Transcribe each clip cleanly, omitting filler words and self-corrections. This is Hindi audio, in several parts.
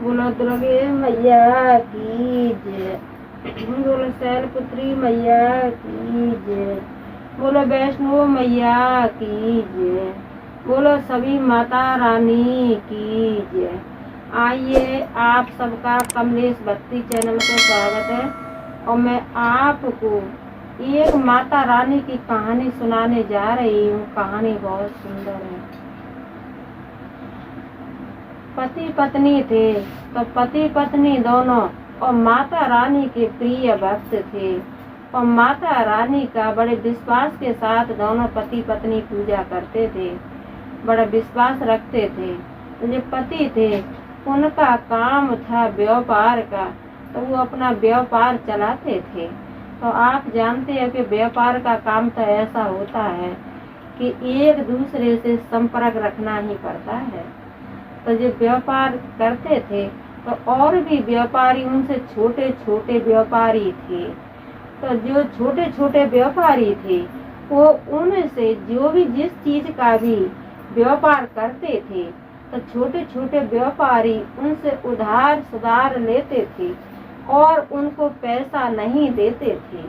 बोलो दुर्गे मैया की जय। बोलो शैलपुत्री मैया की जय। बोलो वैष्णो मैया की जय। बोलो सभी माता रानी की जय। आइए, आप सबका कमलेश भक्ति चैनल पर स्वागत है और मैं आपको एक माता रानी की कहानी सुनाने जा रही हूँ। कहानी बहुत सुंदर है। पति पत्नी थे, तो पति पत्नी दोनों और माता रानी के प्रिय भक्त थे और माता रानी का बड़े विश्वास के साथ दोनों पति पत्नी पूजा करते थे, बड़ा विश्वास रखते थे। जो पति थे उनका काम था व्यापार का, तो वो अपना व्यापार चलाते थे। तो आप जानते हैं कि व्यापार का काम तो ऐसा होता है कि एक दूसरे से संपर्क रखना ही पड़ता है। तो जो व्यापार करते थे तो और भी व्यापारी उनसे छोटे छोटे व्यापारी थे। तो जो छोटे छोटे व्यापारी थे वो उनसे जो भी जिस चीज का भी व्यापार करते थे तो छोटे छोटे व्यापारी उनसे उधार सुधार लेते थे और उनको पैसा नहीं देते थे।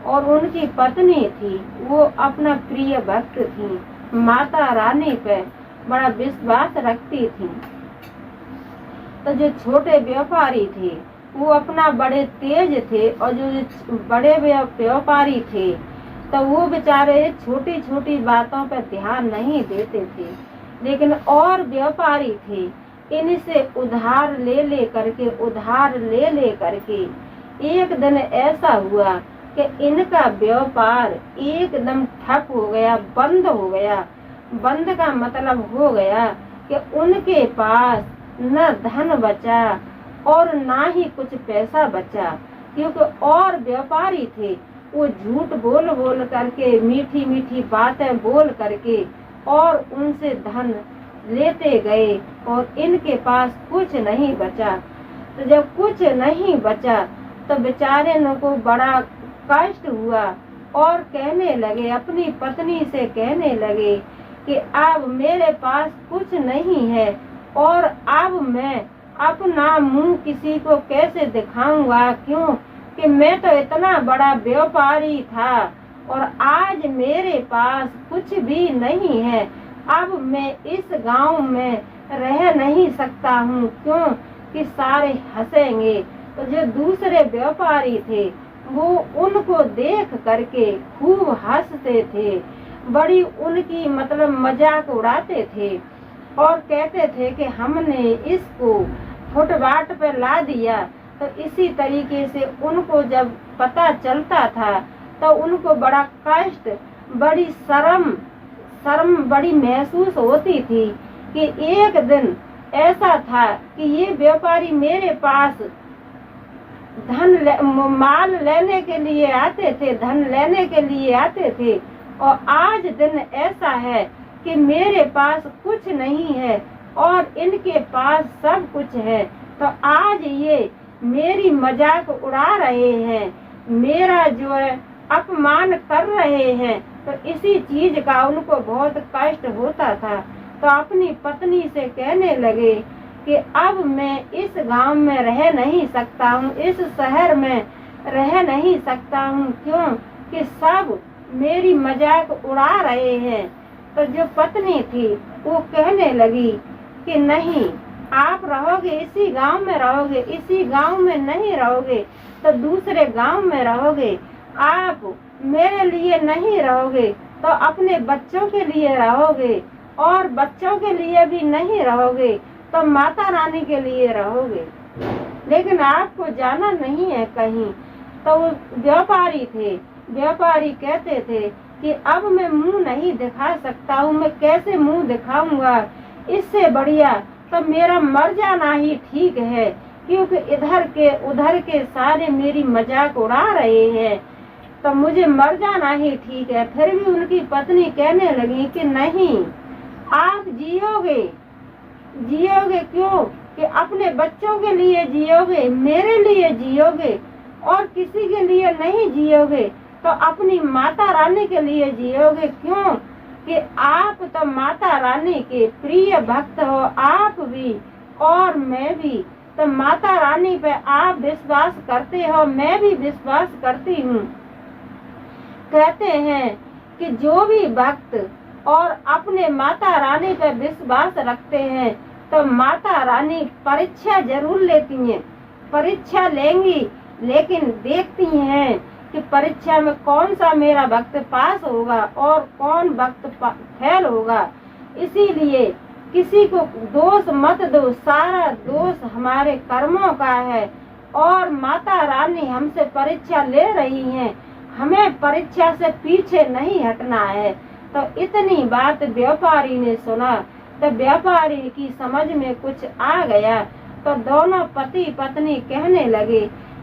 और उनकी पत्नी थी वो अपना प्रिय भक्त थी, माता रानी पे बड़ा विश्वास रखती थी। तो जो छोटे व्यापारी थे वो अपना बड़े तेज थे और जो बड़े व्यापारी थे तो वो बेचारे छोटी छोटी बातों पर ध्यान नहीं देते थे। लेकिन और व्यापारी थे इनसे उधार ले करके एक दिन ऐसा हुआ कि इनका व्यापार एकदम ठप हो गया, बंद हो गया। बंद का मतलब हो गया कि उनके पास न धन बचा और ना ही कुछ पैसा बचा, क्योंकि और व्यापारी थे वो झूठ बोल बोल करके, मीठी मीठी बातें बोल करके और उनसे धन लेते गए और इनके पास कुछ नहीं बचा। तो जब कुछ नहीं बचा तो बेचारे को बड़ा कष्ट हुआ और कहने लगे, अपनी पत्नी से कहने लगे कि अब मेरे पास कुछ नहीं है और अब मैं अपना मुंह किसी को कैसे दिखाऊंगा, क्यों कि मैं तो इतना बड़ा व्यापारी था और आज मेरे पास कुछ भी नहीं है। अब मैं इस गांव में रह नहीं सकता हूँ, क्यों कि सारे हंसेंगे। तो जो दूसरे व्यापारी थे वो उनको देख करके खूब हंसते थे, बड़ी उनकी मतलब मजाक उड़ाते थे और कहते थे कि हमने इसको फुटपाथ पे ला दिया। तो इसी तरीके से उनको जब पता चलता था तो उनको बड़ा कष्ट, बड़ी शर्म बड़ी महसूस होती थी कि एक दिन ऐसा था कि ये व्यापारी मेरे पास माल लेने के लिए आते थे, धन लेने के लिए आते थे और आज दिन ऐसा है कि मेरे पास कुछ नहीं है और इनके पास सब कुछ है। तो आज ये मेरी मजाक उड़ा रहे हैं, मेरा जो है अपमान कर रहे हैं। तो इसी चीज का उनको बहुत कष्ट होता था। तो अपनी पत्नी से कहने लगे कि अब मैं इस गांव में रह नहीं सकता हूँ, इस शहर में रह नहीं सकता हूँ, क्यों कि सब मेरी मजाक उड़ा रहे हैं। तो जो पत्नी थी वो कहने लगी कि नहीं, आप रहोगे इसी गांव में रहोगे, इसी गांव में नहीं रहोगे तो दूसरे गांव में रहोगे। आप मेरे लिए नहीं रहोगे तो अपने बच्चों के लिए रहोगे और बच्चों के लिए भी नहीं रहोगे तो माता रानी के लिए रहोगे, लेकिन आपको जाना नहीं है कहीं। तो व्यापारी थे, व्यापारी कहते थे कि अब मैं मुंह नहीं दिखा सकता हूँ, मैं कैसे मुंह दिखाऊंगा, इससे बढ़िया तो मेरा मर जाना ही ठीक है, क्योंकि इधर के उधर के सारे मेरी मजाक उड़ा रहे हैं, तो मुझे मर जाना ही ठीक है। फिर भी उनकी पत्नी कहने लगी कि नहीं, आप जियोगे क्यों कि अपने बच्चों के लिए जियोगे, मेरे लिए जियोगे और किसी के लिए नहीं जियोगे, तो अपनी माता रानी के लिए जियोगे, क्यों कि आप तो माता रानी के प्रिय भक्त हो, आप भी और मैं भी। तो माता रानी पे आप विश्वास करते हो, मैं भी विश्वास करती हूँ। कहते हैं कि जो भी भक्त और अपने माता रानी पे विश्वास रखते हैं तो माता रानी परीक्षा जरूर लेती हैं, परीक्षा लेंगी, लेकिन देखती हैं कि परीक्षा में कौन सा मेरा भक्त पास होगा और कौन भक्त फेल होगा। इसीलिए किसी को दोष मत दो, सारा दोष हमारे कर्मों का है और माता रानी हमसे परीक्षा ले रही हैं, हमें परीक्षा से पीछे नहीं हटना है। तो इतनी बात व्यापारी ने सुना तो व्यापारी की समझ में कुछ आ गया। तो दोनों पति पत्नी कहने लगे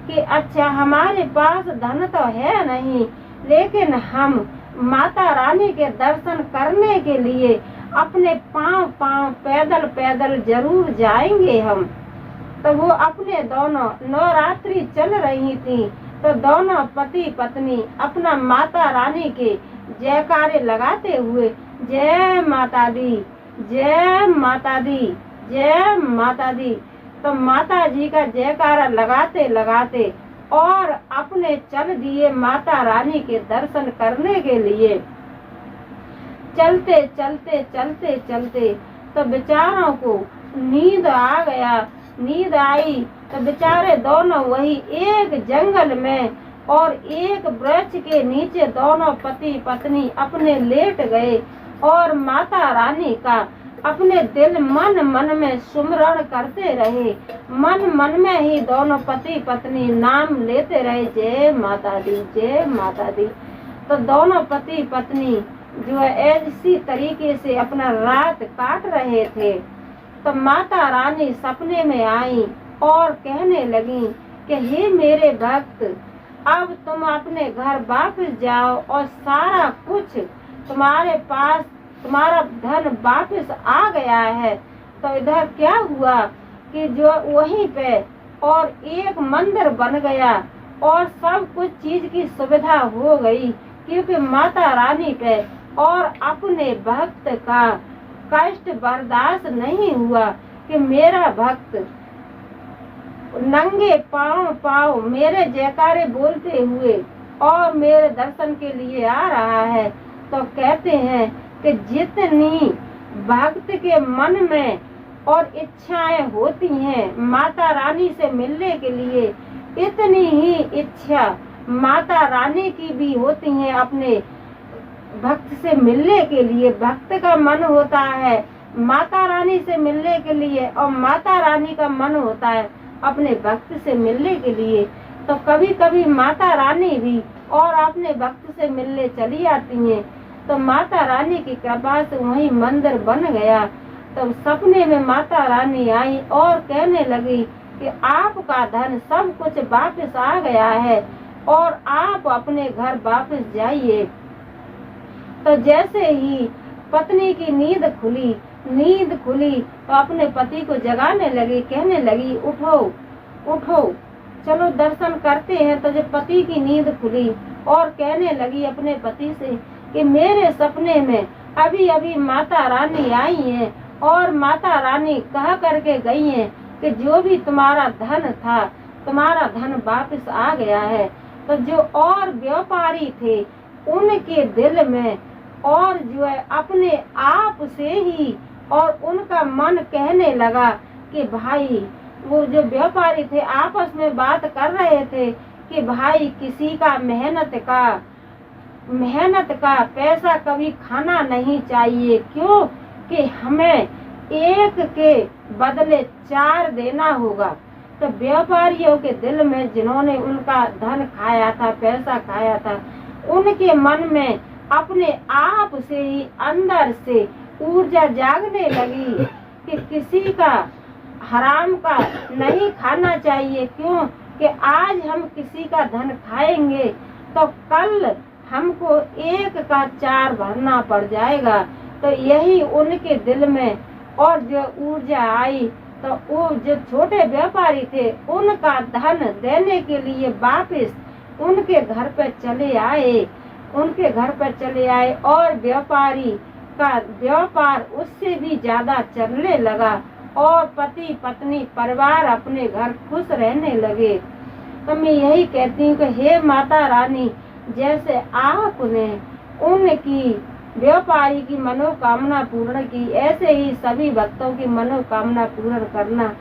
कि अच्छा, हमारे पास धन तो है नहीं, लेकिन हम माता रानी के दर्शन करने के लिए अपने पांव पैदल पैदल जरूर जाएंगे हम। तो वो अपने दोनों नवरात्रि चल रही थी, तो दोनों पति पत्नी अपना माता रानी के जयकारे लगाते हुए जय माता दी, जय माता दी, जय माता दी। तो माता जी का जयकारा लगाते लगाते और अपने चल दिए माता रानी के दर्शन करने के लिए। चलते चलते चलते चलते तो बेचारों को नींद आ गया। नींद आई तो बेचारे दोनों वही एक जंगल में और एक वृक्ष के नीचे दोनों पति पत्नी अपने लेट गए और माता रानी का अपने दिल मन मन में सुमरण करते रहे। मन मन में ही दोनों पति पत्नी नाम लेते रहे, जय माता दी, जय माता दी। तो दोनों पति पत्नी जो है ऐसी तरीके से अपना रात काट रहे थे। तो माता रानी सपने में आई और कहने लगी कि हे मेरे भक्त, अब तुम अपने घर वापस जाओ और सारा कुछ तुम्हारे पास, तुम्हारा धन वापस आ गया है। तो इधर क्या हुआ कि जो वहीं पे और एक मंदिर बन गया और सब कुछ चीज की सुविधा हो गई, क्योंकि माता रानी पे और अपने भक्त का कष्ट बर्दाश्त नहीं हुआ कि मेरा भक्त नंगे पाँव मेरे जयकारे बोलते हुए और मेरे दर्शन के लिए आ रहा है। तो कहते हैं कि जितनी भक्त के मन में और इच्छाएं होती हैं माता रानी से मिलने के लिए, इतनी ही इच्छा माता रानी की भी होती है अपने भक्त से मिलने के लिए। भक्त का मन होता है माता रानी से मिलने के लिए और माता रानी का मन होता है अपने भक्त से मिलने के लिए। तो कभी कभी माता रानी भी और अपने भक्त से मिलने चली आती हैं। तो माता रानी की कृपा से वही मंदिर बन गया। तो सपने में माता रानी आई और कहने लगी कि आपका धन सब कुछ वापस आ गया है और आप अपने घर वापस जाइए। तो जैसे ही पत्नी की नींद खुली तो अपने पति को जगाने लगी, कहने लगी उठो उठो, चलो दर्शन करते हैं। तो जब पति की नींद खुली और कहने लगी अपने पति से कि मेरे सपने में अभी अभी माता रानी आई है और माता रानी कह करके गई है कि जो भी तुम्हारा धन था, तुम्हारा धन वापस आ गया है। तो जो और व्यापारी थे उनके दिल में और जो है अपने आप से ही और उनका मन कहने लगा कि भाई, वो जो व्यापारी थे आपस में बात कर रहे थे कि भाई किसी का मेहनत का पैसा कभी खाना नहीं चाहिए, क्यों कि हमें एक के बदले 4 देना होगा। तो व्यापारियों के दिल में जिन्होंने उनका धन खाया था, पैसा खाया था, उनके मन में अपने आप से ही अंदर से ऊर्जा जागने लगी कि किसी का हराम का नहीं खाना चाहिए, क्यों कि आज हम किसी का धन खाएंगे तो कल हमको 1 का 4 भरना पड़ जाएगा। तो यही उनके दिल में और जो ऊर्जा आई। तो वो जो छोटे व्यापारी थे उनका धन देने के लिए वापस उनके घर पर चले आए और व्यापारी का व्यापार उससे भी ज्यादा चलने लगा और पति पत्नी परिवार अपने घर खुश रहने लगे। तो मैं यही कहती हूँ कि हे माता रानी, जैसे आपने उनकी व्यापारी की मनोकामना पूर्ण की, ऐसे ही सभी भक्तों की मनोकामना पूर्ण करना।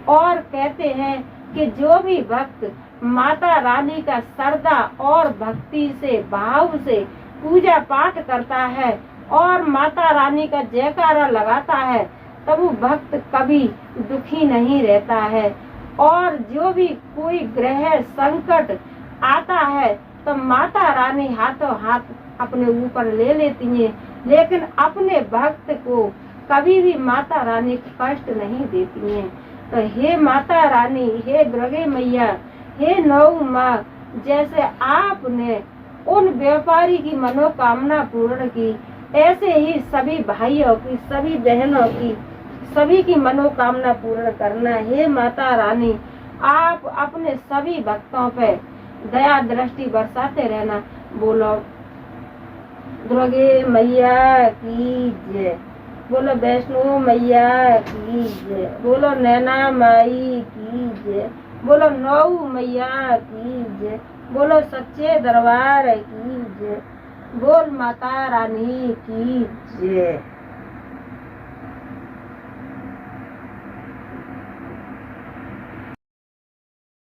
और कहते हैं कि जो भी भक्त माता रानी का श्रद्धा और भक्ति से भाव से पूजा पाठ करता है और माता रानी का जयकारा लगाता है, तब वो भक्त कभी दुखी नहीं रहता है। और जो भी कोई ग्रह संकट आता है तो माता रानी हाथों हाथ अपने ऊपर ले लेती है, लेकिन अपने भक्त को कभी भी माता रानी कष्ट नहीं देती हैं। तो हे माता रानी, हे दुर्गे मैया, हे नौ माँ, जैसे आपने उन व्यापारी की मनोकामना पूर्ण की, ऐसे ही सभी भाइयों की, सभी बहनों की, सभी की मनोकामना पूर्ण करना। हे माता रानी, आप अपने सभी भक्तों पे दया दृष्टि बरसाते रहना। बोलो दुर्गे मैया की जय, बोलो वैष्णो मैया की जय, बोलो नैना माई की जय, बोलो नौ मैया की जय, बोलो सच्चे दरबार की जय, बोल माता रानी की जय।